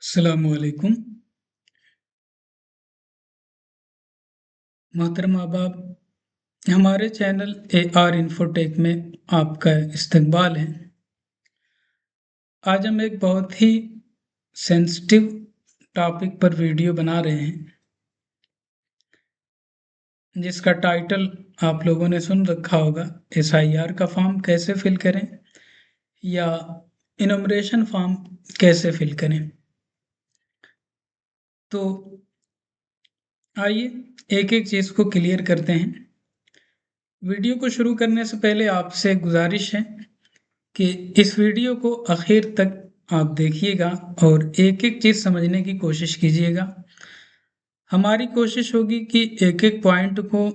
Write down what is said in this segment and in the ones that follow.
अस्सलामुअलैकुम। मोहतरम ahbab, हमारे चैनल AR इन्फोटेक में आपका इस्तकबाल है। आज हम एक बहुत ही सेंसिटिव टॉपिक पर वीडियो बना रहे हैं, जिसका टाइटल आप लोगों ने सुन रखा होगा, SIR का फॉर्म कैसे फिल करें या इनॉमरेशन फॉर्म कैसे फिल करें। तो आइए एक एक चीज़ को क्लियर करते हैं। वीडियो को शुरू करने से पहले आपसे एक गुजारिश है कि इस वीडियो को आखिर तक आप देखिएगा और एक एक चीज़ समझने की कोशिश कीजिएगा। हमारी कोशिश होगी कि एक एक पॉइंट को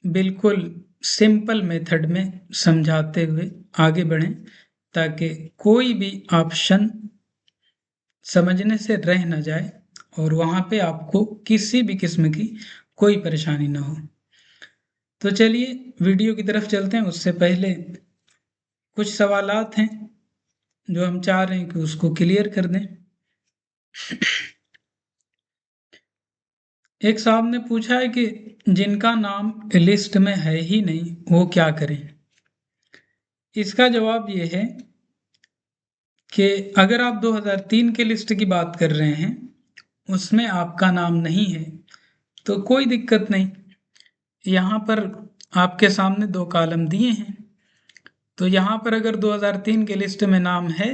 बिल्कुल सिंपल मेथड में समझाते हुए आगे बढ़ें, ताकि कोई भी ऑप्शन समझने से रह ना जाए और वहाँ पे आपको किसी भी किस्म की कोई परेशानी ना हो। तो चलिए वीडियो की तरफ चलते हैं। उससे पहले कुछ सवालात हैं जो हम चाह रहे हैं कि उसको क्लियर कर दें। एक साहब ने पूछा है कि जिनका नाम लिस्ट में है ही नहीं वो क्या करें। इसका जवाब ये है कि अगर आप 2003 के लिस्ट की बात कर रहे हैं, उसमें आपका नाम नहीं है तो कोई दिक्कत नहीं। यहाँ पर आपके सामने दो कॉलम दिए हैं, तो यहाँ पर अगर 2003 के लिस्ट में नाम है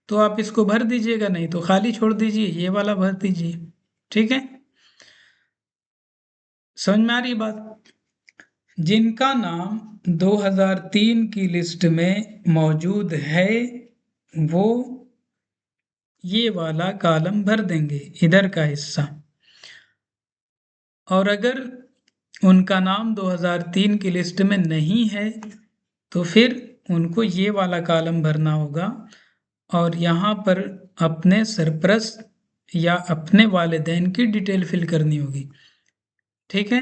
तो आप इसको भर दीजिएगा, नहीं तो खाली छोड़ दीजिए, ये वाला भर दीजिए। ठीक है, समझ में आ रही बात। जिनका नाम 2003 की लिस्ट में मौजूद है वो ये वाला कॉलम भर देंगे, इधर का हिस्सा। और अगर उनका नाम 2003 की लिस्ट में नहीं है तो फिर उनको ये वाला कॉलम भरना होगा और यहाँ पर अपने सरपरस्त या अपने वालिदैन की डिटेल फिल करनी होगी। ठीक है,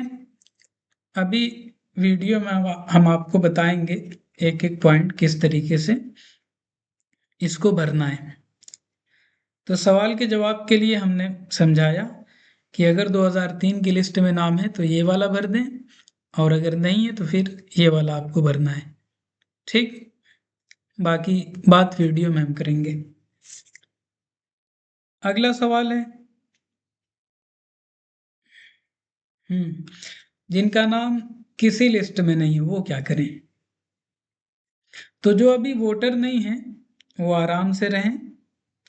अभी वीडियो में हम आपको बताएंगे एक एक पॉइंट किस तरीके से इसको भरना है। तो सवाल के जवाब के लिए हमने समझाया कि अगर 2003 की लिस्ट में नाम है तो ये वाला भर दें, और अगर नहीं है तो फिर ये वाला आपको भरना है। ठीक, बाकी बात वीडियो में हम करेंगे। अगला सवाल है जिनका नाम किसी लिस्ट में नहीं है वो क्या करें। तो जो अभी वोटर नहीं है वो आराम से रहें,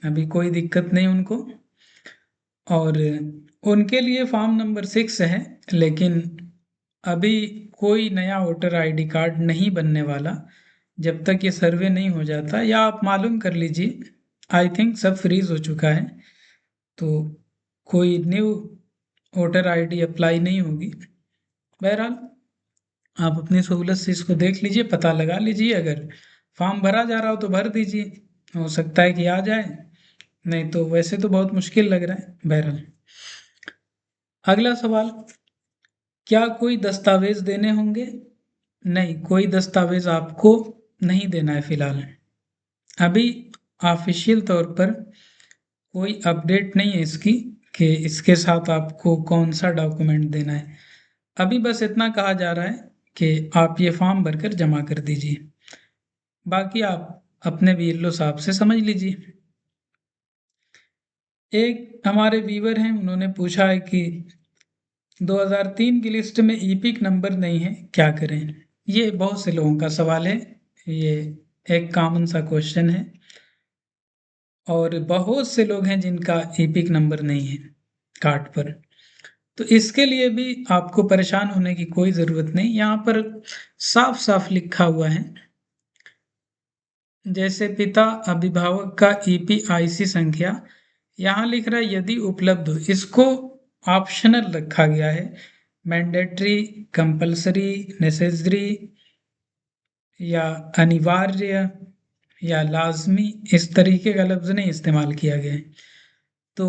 अभी कोई दिक्कत नहीं उनको। और उनके लिए फॉर्म नंबर 6 है, लेकिन अभी कोई नया वोटर आईडी कार्ड नहीं बनने वाला जब तक ये सर्वे नहीं हो जाता, या आप मालूम कर लीजिए। आई थिंक सब फ्रीज हो चुका है, तो कोई न्यू वोटर आईडी अप्लाई नहीं होगी। बहरहाल आप अपनी सहूलत से इसको देख लीजिए, पता लगा लीजिए। अगर फॉर्म भरा जा रहा हो तो भर दीजिए, हो सकता है कि आ जाए, नहीं तो वैसे तो बहुत मुश्किल लग रहा है। बहरहाल अगला सवाल, क्या कोई दस्तावेज देने होंगे। नहीं, कोई दस्तावेज आपको नहीं देना है फिलहाल। अभी ऑफिशियल तौर पर कोई अपडेट नहीं है इसकी कि इसके साथ आपको कौन सा डॉक्यूमेंट देना है। अभी बस इतना कहा जा रहा है कि आप ये फॉर्म भरकर जमा कर दीजिए, बाकी आप अपने वीएलओ साहब से समझ लीजिए। एक हमारे व्यूवर हैं, उन्होंने पूछा है कि 2003 की लिस्ट में ईपिक नंबर नहीं है, क्या करें। ये बहुत से लोगों का सवाल है, ये एक कॉमन सा क्वेश्चन है और बहुत से लोग हैं जिनका ईपिक नंबर नहीं है कार्ड पर। तो इसके लिए भी आपको परेशान होने की कोई ज़रूरत नहीं। यहाँ पर साफ साफ लिखा हुआ है, जैसे पिता अभिभावक का ईपीआईसी संख्या, यहाँ लिख रहा है यदि उपलब्ध हो। इसको ऑप्शनल रखा गया है, मैंडेटरी, कंपलसरी, नेसेसरी या अनिवार्य या लाजमी, इस तरीके का लफ्ज़ नहीं इस्तेमाल किया गया है। तो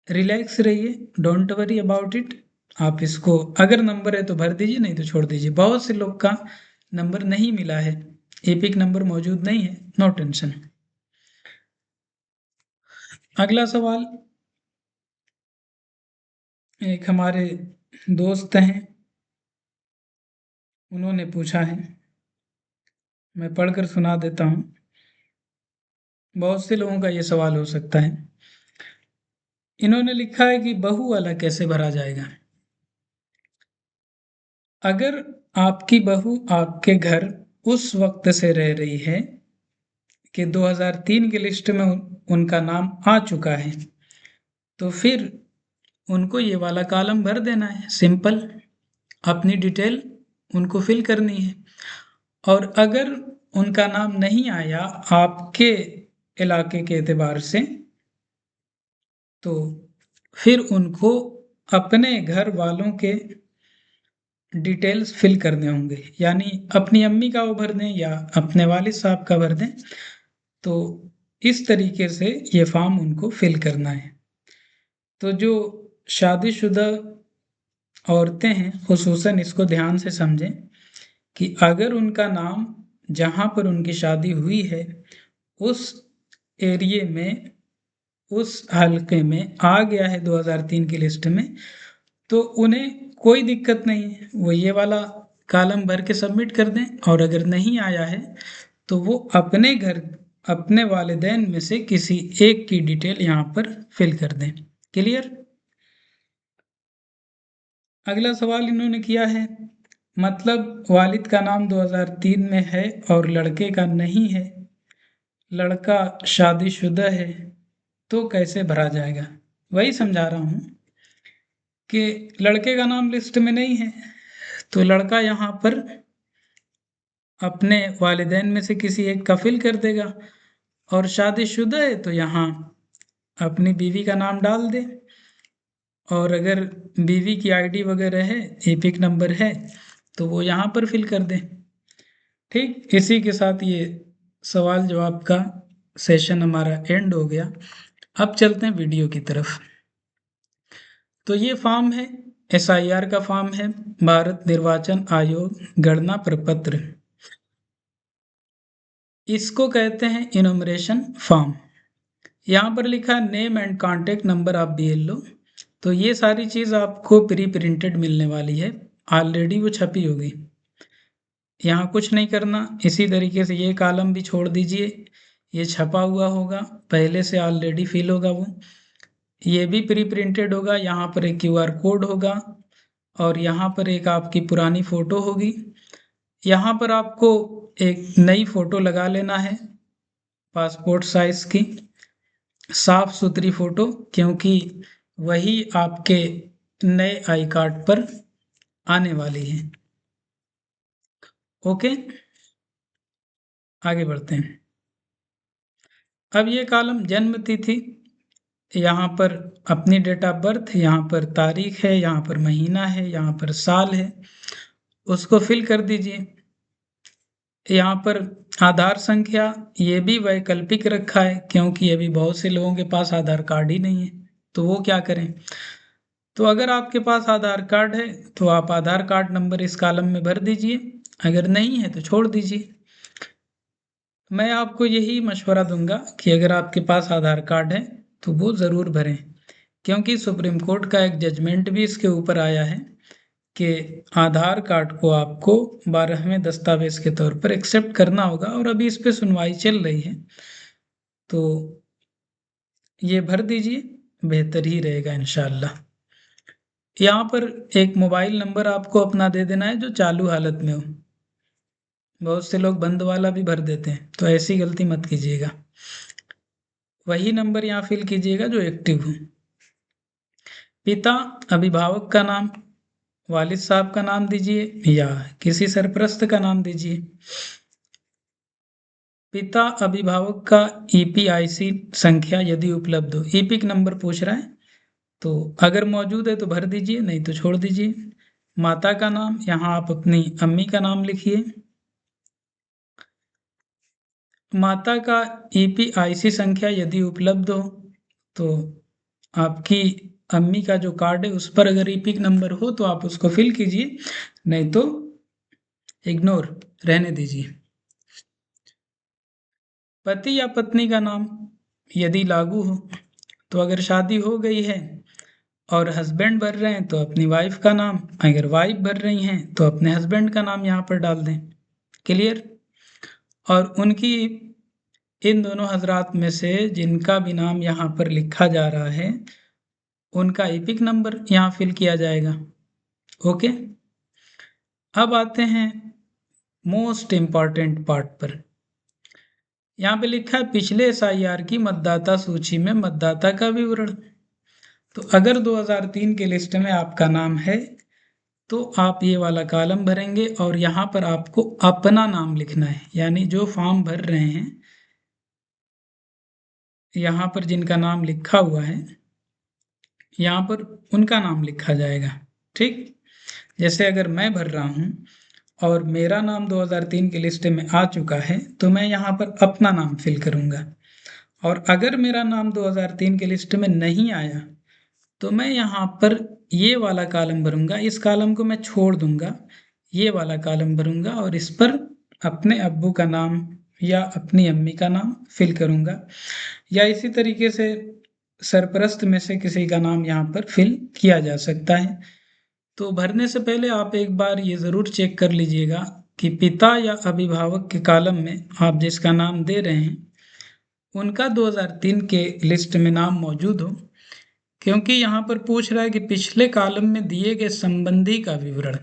रिलैक्स रहिए, डोंट वरी अबाउट इट। आप इसको अगर नंबर है तो भर दीजिए, नहीं तो छोड़ दीजिए। बहुत से लोग का नंबर नहीं मिला है, एपिक नंबर मौजूद नहीं है, नो टेंशन। अगला सवाल एक हमारे दोस्त हैं, उन्होंने पूछा है, मैं पढ़कर सुना देता हूँ। बहुत से लोगों का ये सवाल हो सकता है। इन्होंने लिखा है कि बहू वाला कैसे भरा जाएगा। अगर आपकी बहू आपके घर उस वक्त से रह रही है कि 2003 की लिस्ट में उनका नाम आ चुका है, तो फिर उनको ये वाला कॉलम भर देना है। सिंपल, अपनी डिटेल उनको फिल करनी है। और अगर उनका नाम नहीं आया आपके इलाके के एतबार से, तो फिर उनको अपने घर वालों के डिटेल्स फिल करने होंगे, यानी अपनी अम्मी का वो भर दें या अपने वालिद साहब का भर दें। तो इस तरीके से ये फॉर्म उनको फिल करना है। तो जो शादीशुदा औरतें हैं खुसूसन इसको ध्यान से समझें कि अगर उनका नाम जहाँ पर उनकी शादी हुई है उस एरिए में, उस हल्के में आ गया है 2003 की लिस्ट में, तो उन्हें कोई दिक्कत नहीं है, वो ये वाला कॉलम भर के सबमिट कर दें। और अगर नहीं आया है तो वो अपने घर, अपने वालिदैन में से किसी एक की डिटेल यहाँ पर फिल कर दें। क्लियर। अगला सवाल इन्होंने किया है, मतलब वालिद का नाम 2003 में है और लड़के का नहीं है, लड़का शादीशुदा है, तो कैसे भरा जाएगा। वही समझा रहा हूँ कि लड़के का नाम लिस्ट में नहीं है, तो लड़का यहाँ पर अपने वालिदैन में से किसी एक का फिल कर देगा। और शादीशुदा है तो यहाँ अपनी बीवी का नाम डाल दे। और अगर बीवी की आईडी वगैरह है, एपिक नंबर है, तो वो यहाँ पर फिल कर दें। ठीक, इसी के साथ ये सवाल जवाब का सेशन हमारा एंड हो गया। अब चलते हैं वीडियो की तरफ। तो ये फॉर्म है, SIR का फॉर्म है, भारत निर्वाचन आयोग गणना प्रपत्र। इसको कहते हैं इनुमरेशन फॉर्म। यहाँ पर लिखा है name and contact number of BLO। तो ये सारी चीज़ आपको प्री प्रिंटेड मिलने वाली है, ऑलरेडी वो छपी होगी। यहाँ कुछ नहीं करना, इसी तरीके से ये कॉलम भी छोड़ दीजिए, ये छपा हुआ होगा, पहले से ऑलरेडी फिल होगा वो। ये भी प्री प्रिंटेड होगा, यहाँ पर एक QR कोड होगा और यहाँ पर एक आपकी पुरानी फ़ोटो होगी। यहाँ पर आपको एक नई फ़ोटो लगा लेना है, पासपोर्ट साइज़ की साफ सुथरी फ़ोटो, क्योंकि वही आपके नए आई कार्ड पर आने वाली है। ओके, आगे बढ़ते हैं। अब ये कॉलम जन्म तिथि, यहाँ पर अपनी डेट ऑफ बर्थ, यहाँ पर तारीख है, यहाँ पर महीना है, यहाँ पर साल है, उसको फिल कर दीजिए। यहाँ पर आधार संख्या, ये भी वैकल्पिक रखा है क्योंकि अभी बहुत से लोगों के पास आधार कार्ड ही नहीं है, तो वो क्या करें। तो अगर आपके पास आधार कार्ड है तो आप आधार कार्ड नंबर इस कॉलम में भर दीजिए, अगर नहीं है तो छोड़ दीजिए। मैं आपको यही मशवरा दूंगा कि अगर आपके पास आधार कार्ड है तो वो ज़रूर भरें, क्योंकि सुप्रीम कोर्ट का एक जजमेंट भी इसके ऊपर आया है कि आधार कार्ड को आपको 12वें दस्तावेज के तौर पर एक्सेप्ट करना होगा, और अभी इस पे सुनवाई चल रही है, तो ये भर दीजिए, बेहतर ही रहेगा इंशाल्लाह। यहाँ पर एक मोबाइल नंबर आपको अपना दे देना है जो चालू हालत में हो। बहुत से लोग बंद वाला भी भर देते हैं, तो ऐसी गलती मत कीजिएगा। वही नंबर यहाँ फिल कीजिएगा जो एक्टिव हो। पिता अभिभावक का नाम, वालिद साहब का नाम दीजिए या किसी सरपरस्त का नाम दीजिए। पिता अभिभावक का EPIC संख्या यदि उपलब्ध हो, EPIC नंबर पूछ रहा है, तो अगर मौजूद है तो भर दीजिए, नहीं तो छोड़ दीजिए। माता का नाम, यहाँ आप अपनी अम्मी का नाम लिखिए। माता का EPIC संख्या यदि उपलब्ध हो तो आपकी अम्मी का जो कार्ड है उस पर अगर EPIC नंबर हो तो आप उसको फिल कीजिए, नहीं तो इग्नोर रहने दीजिए। पति या पत्नी का नाम यदि लागू हो, तो अगर शादी हो गई है और हस्बैंड भर रहे हैं तो अपनी वाइफ का नाम, अगर वाइफ भर रही हैं तो अपने हस्बैंड का नाम यहाँ पर डाल दें। क्लियर? और उनकी इन दोनों हजरात में से जिनका भी नाम यहाँ पर लिखा जा रहा है उनका एपिक नंबर यहाँ फिल किया जाएगा। ओके, अब आते हैं मोस्ट इम्पॉर्टेंट पार्ट पर। यहाँ पे लिखा है पिछले SIR की मतदाता सूची में मतदाता का विवरण। तो अगर 2003 के लिस्ट में आपका नाम है तो आप ये वाला कॉलम भरेंगे और यहाँ पर आपको अपना नाम लिखना है, यानी जो फॉर्म भर रहे हैं यहाँ पर जिनका नाम लिखा हुआ है यहाँ पर उनका नाम लिखा जाएगा। ठीक, जैसे अगर मैं भर रहा हूँ और मेरा नाम 2003 की लिस्ट में आ चुका है तो मैं यहाँ पर अपना नाम फिल करूँगा। और अगर मेरा नाम 2003 की लिस्ट में नहीं आया तो मैं यहाँ पर ये वाला कॉलम भरूँगा, इस कॉलम को मैं छोड़ दूँगा, ये वाला कॉलम भरूँगा और इस पर अपने अब्बू का नाम या अपनी अम्मी का नाम फिल करूँगा, या इसी तरीके से सरपरस्त में से किसी का नाम यहाँ पर फिल किया जा सकता है। तो भरने से पहले आप एक बार ये ज़रूर चेक कर लीजिएगा कि पिता या अभिभावक के कॉलम में आप जिसका नाम दे रहे हैं उनका 2003 के लिस्ट में नाम मौजूद हो, क्योंकि यहाँ पर पूछ रहा है कि पिछले कॉलम में दिए गए संबंधी का विवरण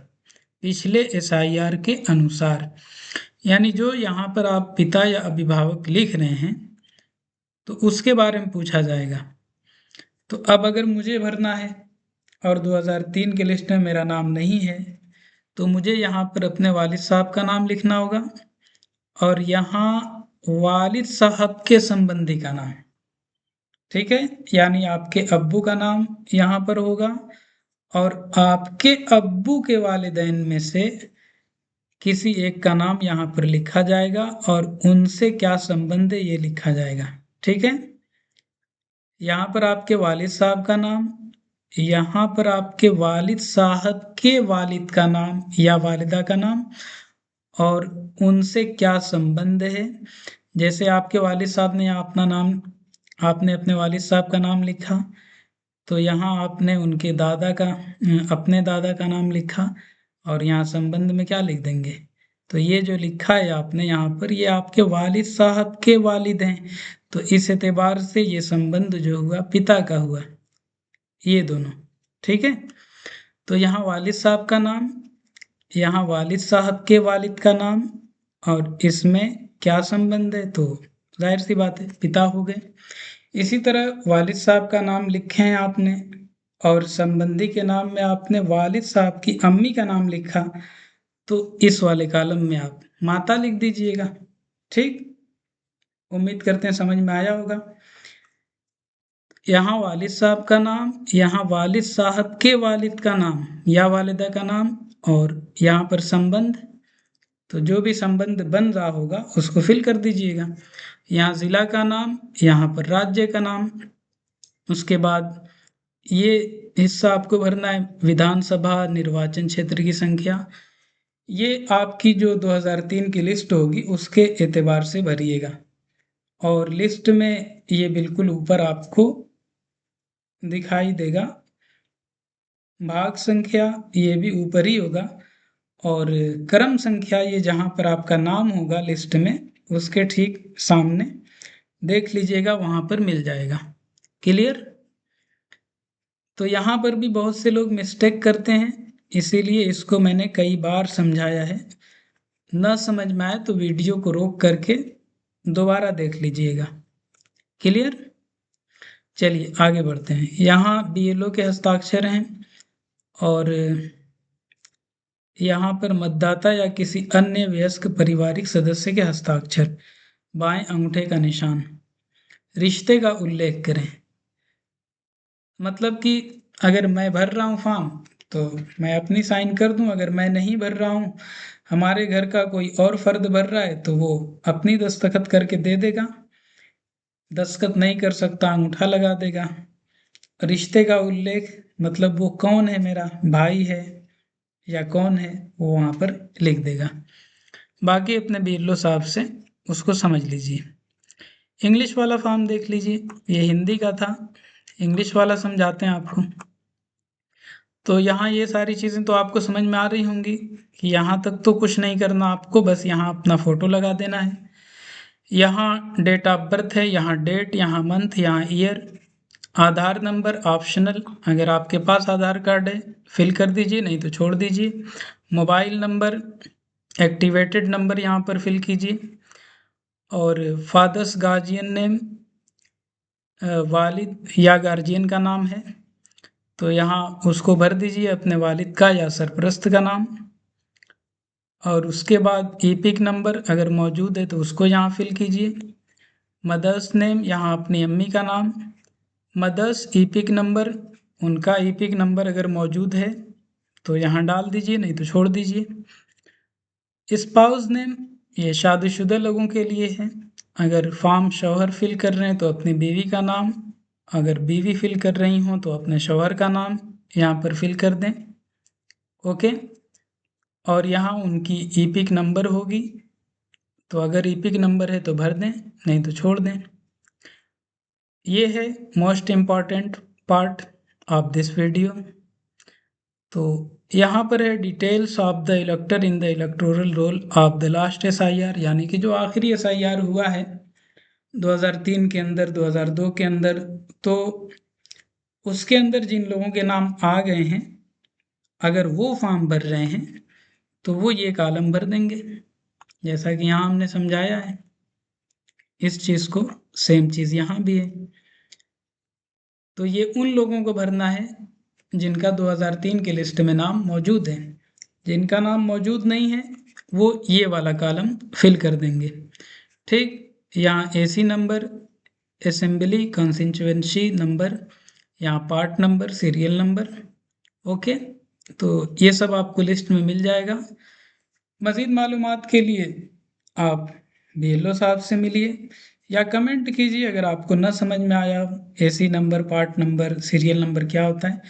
पिछले SIR के अनुसार, यानी जो यहाँ पर आप पिता या अभिभावक लिख रहे हैं तो उसके बारे में पूछा जाएगा। तो अब अगर मुझे भरना है और 2003 के लिस्ट में मेरा नाम नहीं है तो मुझे यहाँ पर अपने वालिद साहब का नाम लिखना होगा और यहाँ वालिद साहब के संबंधी का नाम, ठीक है, यानी आपके अब्बू का नाम यहाँ पर होगा और आपके अब्बू के वालिदैन में से किसी एक का नाम यहाँ पर लिखा जाएगा और उनसे क्या संबंध है ये लिखा जाएगा। ठीक है, यहाँ पर आपके वालिद साहब का नाम, यहाँ पर आपके वालिद साहब के वालिद का नाम या वालिदा का नाम और उनसे क्या संबंध है। जैसे आपके वालिद साहब ने अपना नाम, आपने अपने वालिद साहब का नाम लिखा तो यहाँ आपने उनके दादा का, अपने दादा का नाम लिखा और यहाँ संबंध में क्या लिख देंगे, तो ये जो लिखा है आपने यहाँ पर ये आपके वालिद साहब के वालिद हैं, तो इस एतबार से ये संबंध जो हुआ पिता का हुआ, ये दोनों। ठीक है, तो यहाँ वालिद साहब का नाम, यहाँ वालिद साहब के वालिद का नाम और इसमें क्या संबंध है, तो जाहिर सी बात है पिता हो गए। इसी तरह वालिद साहब का नाम लिखे हैं आपने और संबंधी के नाम में आपने वालिद साहब की अम्मी का नाम लिखा तो इस वाले कॉलम में आप माता लिख दीजिएगा। ठीक, उम्मीद करते हैं समझ में आया होगा। यहाँ वालिद साहब का नाम, यहाँ वालिद साहब के वालिद का नाम या वालिदा का नाम और यहाँ पर संबंध, तो जो भी संबंध बन रहा होगा उसको फिल कर दीजिएगा। यहाँ ज़िला का नाम, यहाँ पर राज्य का नाम, उसके बाद ये हिस्सा आपको भरना है विधानसभा निर्वाचन क्षेत्र की संख्या। ये आपकी जो 2003 की लिस्ट होगी उसके एतबार से भरिएगा और लिस्ट में ये बिल्कुल ऊपर आपको दिखाई देगा, भाग संख्या ये भी ऊपर ही होगा और क्रम संख्या ये जहाँ पर आपका नाम होगा लिस्ट में उसके ठीक सामने देख लीजिएगा, वहाँ पर मिल जाएगा। क्लियर? तो यहाँ पर भी बहुत से लोग मिस्टेक करते हैं, इसीलिए इसको मैंने कई बार समझाया है। न समझ में आए तो वीडियो को रोक करके दोबारा देख लीजिएगा। क्लियर? चलिए आगे बढ़ते हैं। यहाँ BLO के हस्ताक्षर हैं और यहाँ पर मतदाता या किसी अन्य वयस्क पारिवारिक सदस्य के हस्ताक्षर, बाएं अंगूठे का निशान, रिश्ते का उल्लेख करें। मतलब कि अगर मैं भर रहा हूँ फॉर्म तो मैं अपनी साइन कर दूं, अगर मैं नहीं भर रहा हूँ, हमारे घर का कोई और फर्द भर रहा है तो वो अपनी दस्तखत करके दे देगा, दस्तखत नहीं कर सकता अंगूठा लगा देगा। रिश्ते का उल्लेख मतलब वो कौन है, मेरा भाई है या कौन है, वो वहाँ पर लिख देगा। बाकी अपने BLO साहब से उसको समझ लीजिए। इंग्लिश वाला फॉर्म देख लीजिए, ये हिंदी का था, इंग्लिश वाला समझाते हैं आपको। तो यहाँ ये सारी चीज़ें तो आपको समझ में आ रही होंगी कि यहाँ तक तो कुछ नहीं करना आपको, बस यहाँ अपना फ़ोटो लगा देना है। यहाँ डेट ऑफ बर्थ है, यहाँ डेट, यहाँ मंथ, यहाँ ईयर। आधार नंबर ऑप्शनल, अगर आपके पास आधार कार्ड है फिल कर दीजिए, नहीं तो छोड़ दीजिए। मोबाइल नंबर, एक्टिवेटेड नंबर यहाँ पर फिल कीजिए। और फादर्स गार्जियन नेम, वालिद या गार्जियन का नाम है तो यहाँ उसको भर दीजिए, अपने वालिद का या सरपरस्त का नाम। और उसके बाद ईपिक नंबर अगर मौजूद है तो उसको यहाँ फिल कीजिए। मदर्स नेम, यहाँ अपनी अम्मी का नाम। मदर्स ईपिक नंबर, उनका ईपिक नंबर अगर मौजूद है तो यहाँ डाल दीजिए, नहीं तो छोड़ दीजिए। स्पाउस नेम, ये शादीशुदा लोगों के लिए है। अगर फॉर्म शौहर फिल कर रहे हैं तो अपनी बीवी का नाम, अगर बीवी फिल कर रही हों तो अपने शौहर का नाम यहाँ पर फिल कर दें। ओके। और यहाँ उनकी ईपिक नंबर होगी, तो अगर ईपिक नंबर है तो भर दें, नहीं तो छोड़ दें। ये है most important part of this video. तो यहाँ पर है details of the इलेक्टर in the electoral roll of the last SIR, यानी कि जो आखिरी SIR हुआ है 2003 के अंदर, 2002 के अंदर, तो उसके अंदर जिन लोगों के नाम आ गए हैं, अगर वो फॉर्म भर रहे हैं तो वो ये कॉलम भर देंगे, जैसा कि यहाँ हमने समझाया है इस चीज़ को। सेम चीज़ यहाँ भी है। तो ये उन लोगों को भरना है जिनका 2003 के लिस्ट में नाम मौजूद है। जिनका नाम मौजूद नहीं है वो ये वाला कॉलम फिल कर देंगे। ठीक, यहाँ AC number, assembly constituency number, यहाँ part number, serial number. Okay, तो ये सब आपको लिस्ट में मिल जाएगा। मज़ीद मालूमात के लिए आप BLO साहब से मिलिए या कमेंट कीजिए अगर आपको न समझ में आया AC number, part number, serial number क्या होता है,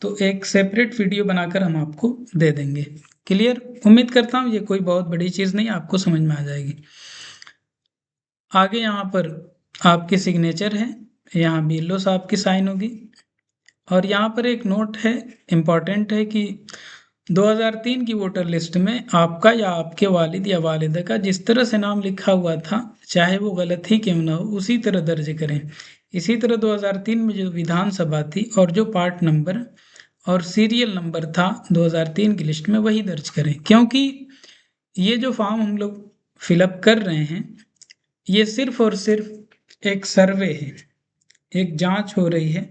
तो एक सेपरेट वीडियो बनाकर हम आपको दे देंगे। क्लियर? उम्मीद करता हूँ ये कोई बहुत बड़ी चीज़ नहीं, आपको समझ में आ जाएगी। आगे यहाँ पर आपके सिग्नेचर है, यहाँ BLO साहब की साइन होगी। और यहाँ पर एक नोट है, इम्पॉर्टेंट है कि 2003 की वोटर लिस्ट में आपका या आपके वालिद या वालिदा का जिस तरह से नाम लिखा हुआ था, चाहे वो गलत ही क्यों ना हो, उसी तरह दर्ज करें। इसी तरह 2003 में जो विधानसभा थी और जो पार्ट नंबर और सीरियल नंबर था 2003 की लिस्ट में, वही दर्ज करें। क्योंकि ये जो फॉर्म हम लोग फिलअप कर रहे हैं, ये सिर्फ और सिर्फ एक सर्वे है, एक जांच हो रही है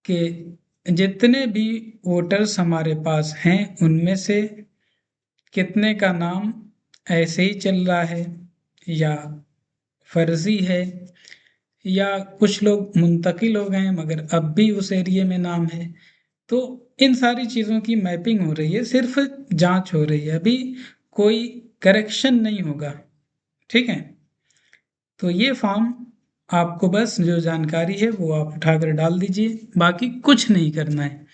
कि जितने भी वोटर्स हमारे पास हैं उनमें से कितने का नाम ऐसे ही चल रहा है या फर्जी है, या कुछ लोग मुंतकिल हो गए मगर अब भी उस एरिया में नाम है। तो इन सारी चीज़ों की मैपिंग हो रही है, सिर्फ जांच हो रही है, अभी कोई करेक्शन नहीं होगा। ठीक है, तो ये फॉर्म आपको बस जो जानकारी है वो आप उठाकर डाल दीजिए, बाकी कुछ नहीं करना है।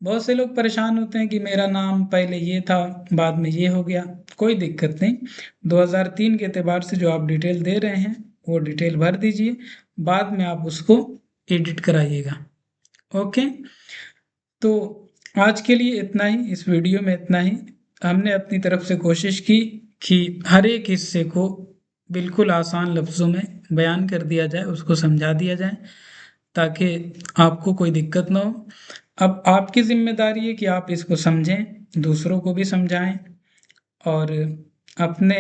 बहुत से लोग परेशान होते हैं कि मेरा नाम पहले ये था बाद में ये हो गया, कोई दिक्कत नहीं। 2003 के एतबार से जो आप डिटेल दे रहे हैं वो डिटेल भर दीजिए, बाद में आप उसको एडिट कराइएगा। ओके, तो आज के लिए इतना ही, इस वीडियो में इतना ही। हमने अपनी तरफ से कोशिश की कि हर एक हिस्से को बिल्कुल आसान लफ्ज़ों में बयान कर दिया जाए, उसको समझा दिया जाए ताकि आपको कोई दिक्कत ना हो। अब आपकी ज़िम्मेदारी है कि आप इसको समझें, दूसरों को भी समझाएं और अपने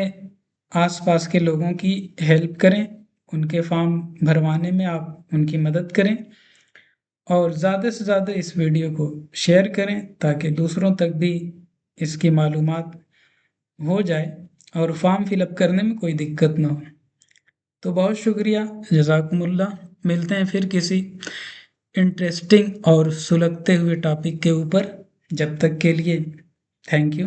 आसपास के लोगों की हेल्प करें, उनके फॉर्म भरवाने में आप उनकी मदद करें और ज़्यादा से ज़्यादा इस वीडियो को शेयर करें ताकि दूसरों तक भी इसकी मालूमात हो जाए और फॉर्म फिलअप करने में कोई दिक्कत ना हो। तो बहुत शुक्रिया, जज़ाकुमुल्लाह। मिलते हैं फिर किसी इंटरेस्टिंग और सुलगते हुए टॉपिक के ऊपर। जब तक के लिए थैंक यू।